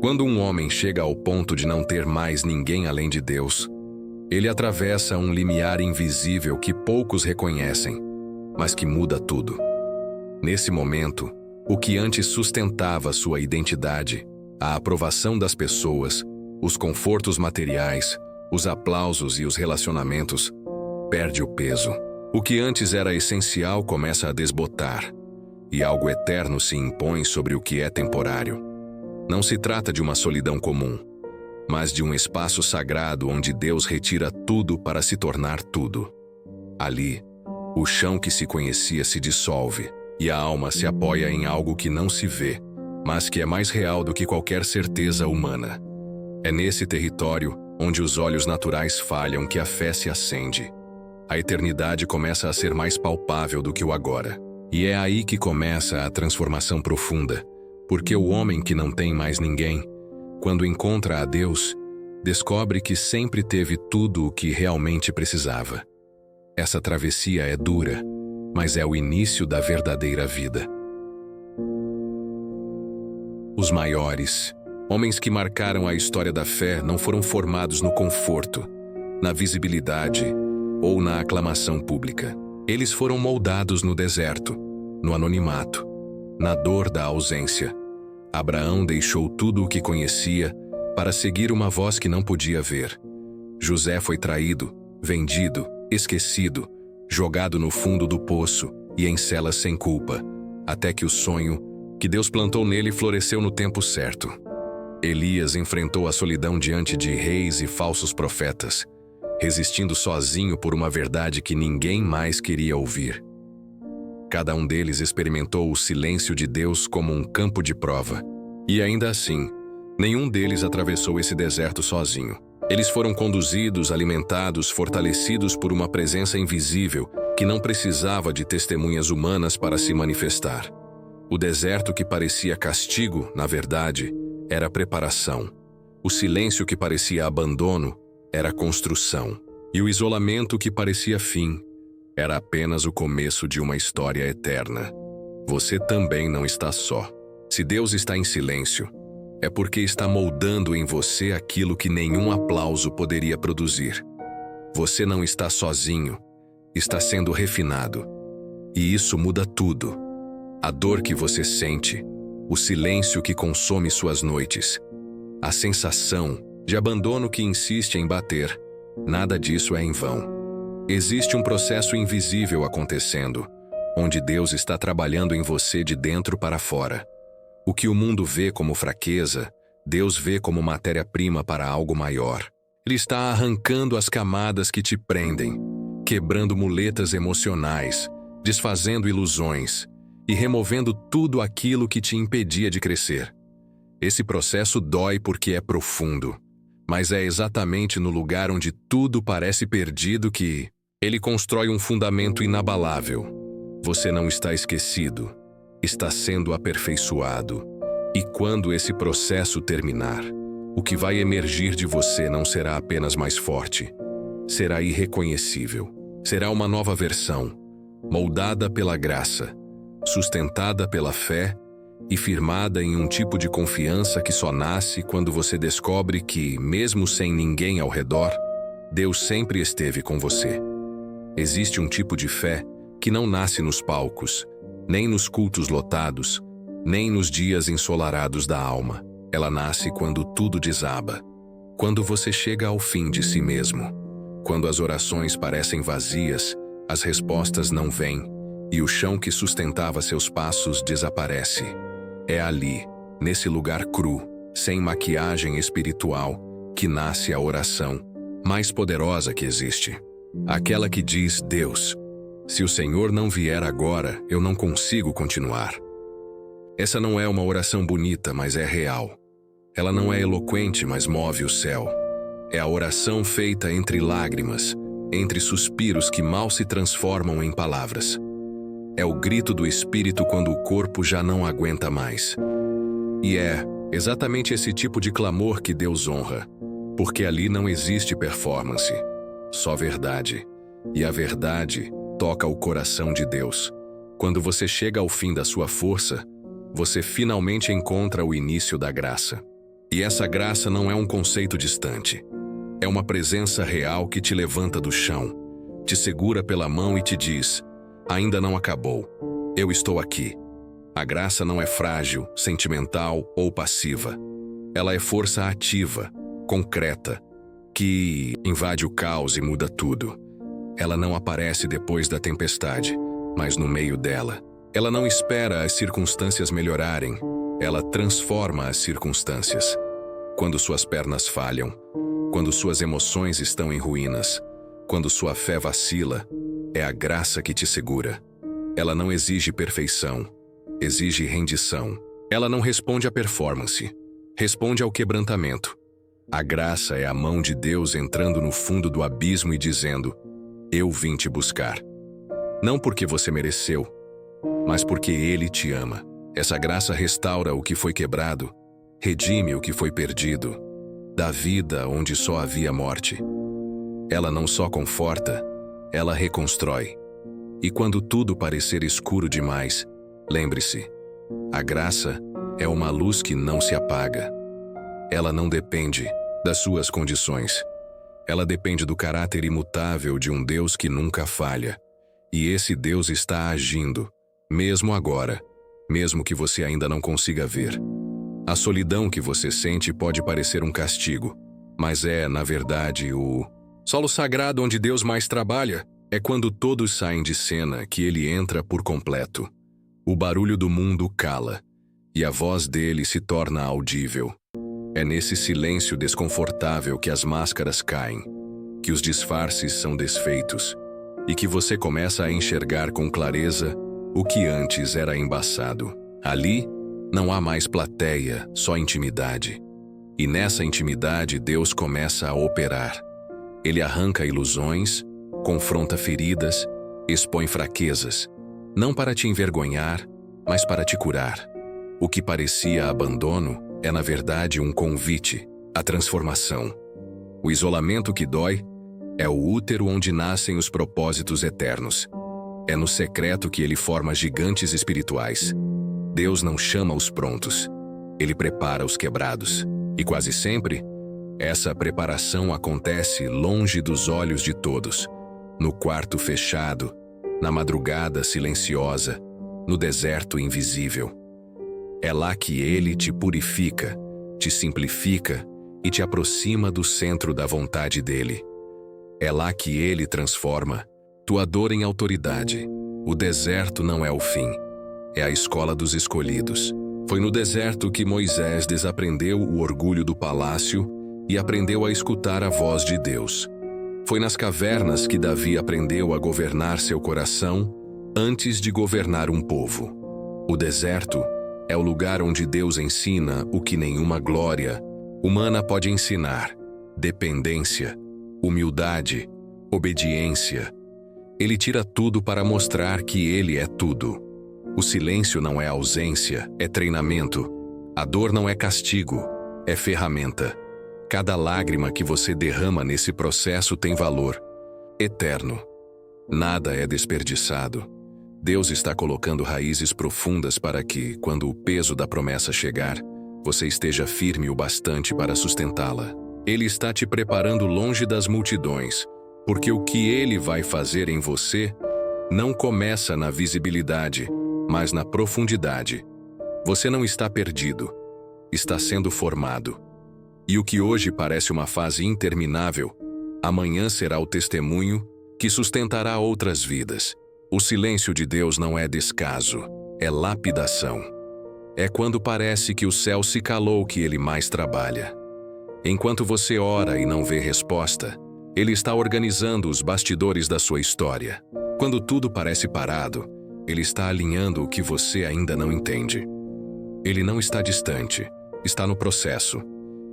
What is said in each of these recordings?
Quando um homem chega ao ponto de não ter mais ninguém além de Deus, ele atravessa um limiar invisível que poucos reconhecem, mas que muda tudo. Nesse momento, o que antes sustentava sua identidade, a aprovação das pessoas, os confortos materiais, os aplausos e os relacionamentos, perde o peso. O que antes era essencial começa a desbotar, e algo eterno se impõe sobre o que é temporário. Não se trata de uma solidão comum, mas de um espaço sagrado onde Deus retira tudo para se tornar tudo. Ali, o chão que se conhecia se dissolve, e a alma se apoia em algo que não se vê, mas que é mais real do que qualquer certeza humana. É nesse território, onde os olhos naturais falham, que a fé se acende. A eternidade começa a ser mais palpável do que o agora. E é aí que começa a transformação profunda, porque o homem que não tem mais ninguém, quando encontra a Deus, descobre que sempre teve tudo o que realmente precisava. Essa travessia é dura, mas é o início da verdadeira vida. Os maiores, homens que marcaram a história da fé, não foram formados no conforto, na visibilidade ou na aclamação pública. Eles foram moldados no deserto, no anonimato, na dor da ausência. Abraão deixou tudo o que conhecia para seguir uma voz que não podia ver. José foi traído, vendido, esquecido, jogado no fundo do poço e em celas sem culpa, até que o sonho que Deus plantou nele floresceu no tempo certo. Elias enfrentou a solidão diante de reis e falsos profetas, resistindo sozinho por uma verdade que ninguém mais queria ouvir. Cada um deles experimentou o silêncio de Deus como um campo de prova. E ainda assim, nenhum deles atravessou esse deserto sozinho. Eles foram conduzidos, alimentados, fortalecidos por uma presença invisível que não precisava de testemunhas humanas para se manifestar. O deserto que parecia castigo, na verdade, era preparação. O silêncio que parecia abandono era construção. E o isolamento que parecia fim era apenas o começo de uma história eterna. Você também não está só. Se Deus está em silêncio, é porque está moldando em você aquilo que nenhum aplauso poderia produzir. Você não está sozinho, está sendo refinado. E isso muda tudo. A dor que você sente, o silêncio que consome suas noites, a sensação de abandono que insiste em bater, nada disso é em vão. Existe um processo invisível acontecendo, onde Deus está trabalhando em você de dentro para fora. O que o mundo vê como fraqueza, Deus vê como matéria-prima para algo maior. Ele está arrancando as camadas que te prendem, quebrando muletas emocionais, desfazendo ilusões e removendo tudo aquilo que te impedia de crescer. Esse processo dói porque é profundo, mas é exatamente no lugar onde tudo parece perdido que ele constrói um fundamento inabalável. Você não está esquecido, está sendo aperfeiçoado. E quando esse processo terminar, o que vai emergir de você não será apenas mais forte, será irreconhecível. Será uma nova versão, moldada pela graça, sustentada pela fé e firmada em um tipo de confiança que só nasce quando você descobre que, mesmo sem ninguém ao redor, Deus sempre esteve com você. Existe um tipo de fé que não nasce nos palcos, nem nos cultos lotados, nem nos dias ensolarados da alma. Ela nasce quando tudo desaba, quando você chega ao fim de si mesmo, quando as orações parecem vazias, as respostas não vêm e o chão que sustentava seus passos desaparece. É ali, nesse lugar cru, sem maquiagem espiritual, que nasce a oração mais poderosa que existe. Aquela que diz: Deus, se o Senhor não vier agora, eu não consigo continuar. Essa não é uma oração bonita, mas é real. Ela não é eloquente, mas move o céu. É a oração feita entre lágrimas, entre suspiros que mal se transformam em palavras. É o grito do espírito quando o corpo já não aguenta mais. E é exatamente esse tipo de clamor que Deus honra, porque ali não existe performance, só verdade. E a verdade toca o coração de Deus. Quando você chega ao fim da sua força, você finalmente encontra o início da graça. E essa graça não é um conceito distante. É uma presença real que te levanta do chão, te segura pela mão e te diz: ainda não acabou. Eu estou aqui. A graça não é frágil, sentimental ou passiva. Ela é força ativa, concreta, que invade o caos e muda tudo. Ela não aparece depois da tempestade, mas no meio dela. Ela não espera as circunstâncias melhorarem. Ela transforma as circunstâncias. Quando suas pernas falham, quando suas emoções estão em ruínas, quando sua fé vacila, é a graça que te segura. Ela não exige perfeição, exige rendição. Ela não responde à performance, responde ao quebrantamento. A graça é a mão de Deus entrando no fundo do abismo e dizendo: eu vim te buscar. Não porque você mereceu, mas porque Ele te ama. Essa graça restaura o que foi quebrado, redime o que foi perdido, dá vida onde só havia morte. Ela não só conforta, ela reconstrói. E quando tudo parecer escuro demais, lembre-se, a graça é uma luz que não se apaga. Ela não depende das suas condições. Ela depende do caráter imutável de um Deus que nunca falha. E esse Deus está agindo, mesmo agora, mesmo que você ainda não consiga ver. A solidão que você sente pode parecer um castigo, mas é, na verdade, o solo sagrado onde Deus mais trabalha. É quando todos saem de cena que Ele entra por completo. O barulho do mundo cala, e a voz dele se torna audível. É nesse silêncio desconfortável que as máscaras caem, que os disfarces são desfeitos, e que você começa a enxergar com clareza o que antes era embaçado. Ali, não há mais plateia, só intimidade. E nessa intimidade Deus começa a operar. Ele arranca ilusões, confronta feridas, expõe fraquezas, não para te envergonhar, mas para te curar. O que parecia abandono é, na verdade, um convite à transformação. O isolamento que dói é o útero onde nascem os propósitos eternos. É no secreto que Ele forma gigantes espirituais. Deus não chama os prontos, Ele prepara os quebrados. E quase sempre, essa preparação acontece longe dos olhos de todos, no quarto fechado, na madrugada silenciosa, no deserto invisível. É lá que Ele te purifica, te simplifica e te aproxima do centro da vontade dEle. É lá que Ele transforma tua dor em autoridade. O deserto não é o fim, é a escola dos escolhidos. Foi no deserto que Moisés desaprendeu o orgulho do palácio e aprendeu a escutar a voz de Deus. Foi nas cavernas que Davi aprendeu a governar seu coração antes de governar um povo. O deserto é o lugar onde Deus ensina o que nenhuma glória humana pode ensinar: dependência, humildade, obediência. Ele tira tudo para mostrar que Ele é tudo. O silêncio não é ausência, é treinamento. A dor não é castigo, é ferramenta. Cada lágrima que você derrama nesse processo tem valor eterno. Nada é desperdiçado. Deus está colocando raízes profundas para que, quando o peso da promessa chegar, você esteja firme o bastante para sustentá-la. Ele está te preparando longe das multidões, porque o que Ele vai fazer em você não começa na visibilidade, mas na profundidade. Você não está perdido, está sendo formado. E o que hoje parece uma fase interminável, amanhã será o testemunho que sustentará outras vidas. O silêncio de Deus não é descaso, é lapidação. É quando parece que o céu se calou que Ele mais trabalha. Enquanto você ora e não vê resposta, Ele está organizando os bastidores da sua história. Quando tudo parece parado, Ele está alinhando o que você ainda não entende. Ele não está distante, está no processo.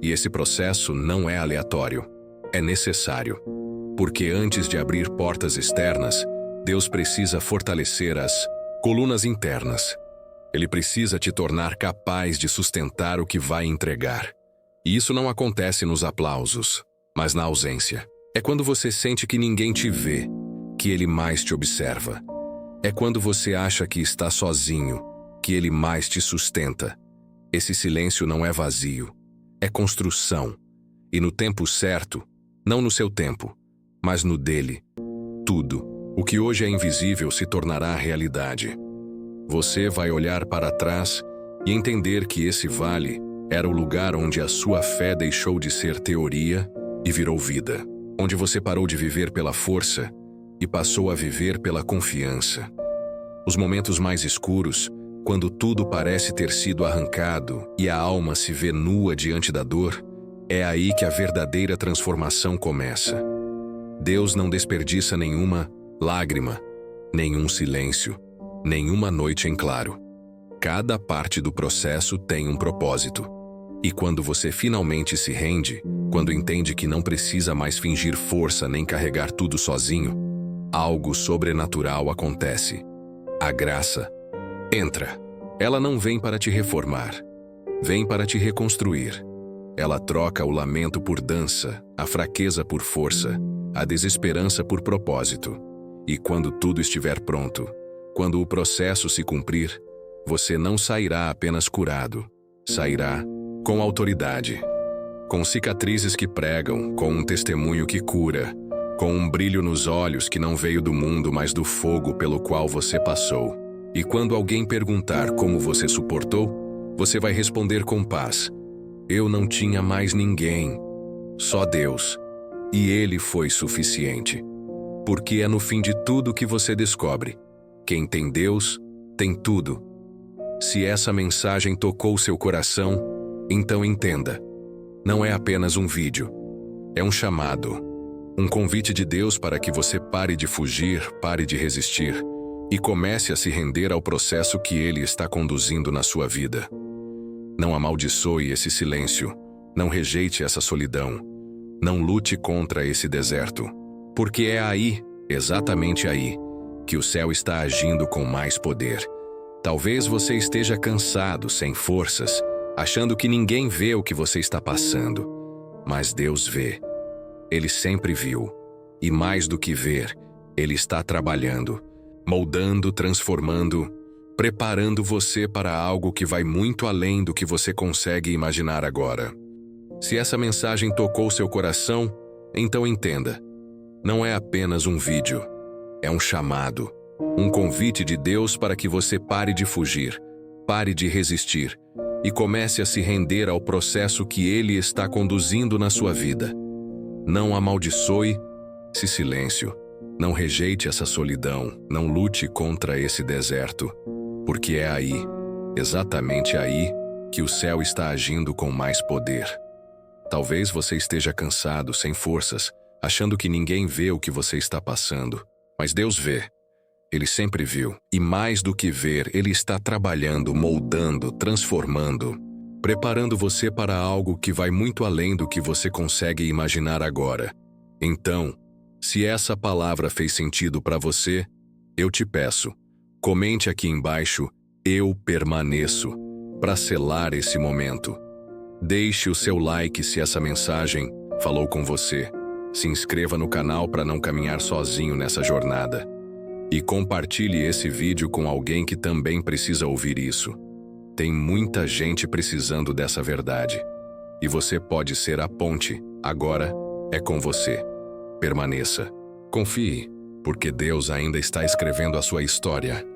E esse processo não é aleatório, é necessário. Porque antes de abrir portas externas, Deus precisa fortalecer as colunas internas. Ele precisa te tornar capaz de sustentar o que vai entregar. E isso não acontece nos aplausos, mas na ausência. É quando você sente que ninguém te vê, que Ele mais te observa. É quando você acha que está sozinho, que Ele mais te sustenta. Esse silêncio não é vazio, é construção. E no tempo certo, não no seu tempo, mas no dele, tudo, o que hoje é invisível se tornará realidade. Você vai olhar para trás e entender que esse vale era o lugar onde a sua fé deixou de ser teoria e virou vida, onde você parou de viver pela força e passou a viver pela confiança. Os momentos mais escuros, quando tudo parece ter sido arrancado e a alma se vê nua diante da dor, é aí que a verdadeira transformação começa. Deus não desperdiça nenhuma lágrima, nenhum silêncio, nenhuma noite em claro. Cada parte do processo tem um propósito. E quando você finalmente se rende, quando entende que não precisa mais fingir força nem carregar tudo sozinho, algo sobrenatural acontece. A graça entra. Ela não vem para te reformar, vem para te reconstruir. Ela troca o lamento por dança, a fraqueza por força, a desesperança por propósito. E quando tudo estiver pronto, quando o processo se cumprir, você não sairá apenas curado, sairá com autoridade, com cicatrizes que pregam, com um testemunho que cura, com um brilho nos olhos que não veio do mundo, mas do fogo pelo qual você passou. E quando alguém perguntar como você suportou, você vai responder com paz: eu não tinha mais ninguém, só Deus. E Ele foi suficiente. Porque é no fim de tudo que você descobre: quem tem Deus, tem tudo. Se essa mensagem tocou seu coração, então entenda, não é apenas um vídeo, é um chamado, um convite de Deus para que você pare de fugir, pare de resistir e comece a se render ao processo que Ele está conduzindo na sua vida. Não amaldiçoe esse silêncio, não rejeite essa solidão, não lute contra esse deserto, porque é aí, exatamente aí, que o céu está agindo com mais poder. Talvez você esteja cansado, sem forças, achando que ninguém vê o que você está passando. Mas Deus vê. Ele sempre viu. E mais do que ver, Ele está trabalhando, moldando, transformando, preparando você para algo que vai muito além do que você consegue imaginar agora. Se essa mensagem tocou seu coração, então entenda. Não é apenas um vídeo. É um chamado. Um convite de Deus para que você pare de fugir, pare de resistir e comece a se render ao processo que Ele está conduzindo na sua vida. Não amaldiçoe esse silêncio, não rejeite essa solidão, não lute contra esse deserto, porque é aí, exatamente aí, que o céu está agindo com mais poder. Talvez você esteja cansado, sem forças, achando que ninguém vê o que você está passando, mas Deus vê. Ele sempre viu, e mais do que ver, Ele está trabalhando, moldando, transformando, preparando você para algo que vai muito além do que você consegue imaginar agora. Então, se essa palavra fez sentido para você, eu te peço, comente aqui embaixo, eu permaneço, para selar esse momento. Deixe o seu like se essa mensagem falou com você. Se inscreva no canal para não caminhar sozinho nessa jornada. E compartilhe esse vídeo com alguém que também precisa ouvir isso. Tem muita gente precisando dessa verdade. E você pode ser a ponte. Agora é com você. Permaneça. Confie, porque Deus ainda está escrevendo a sua história.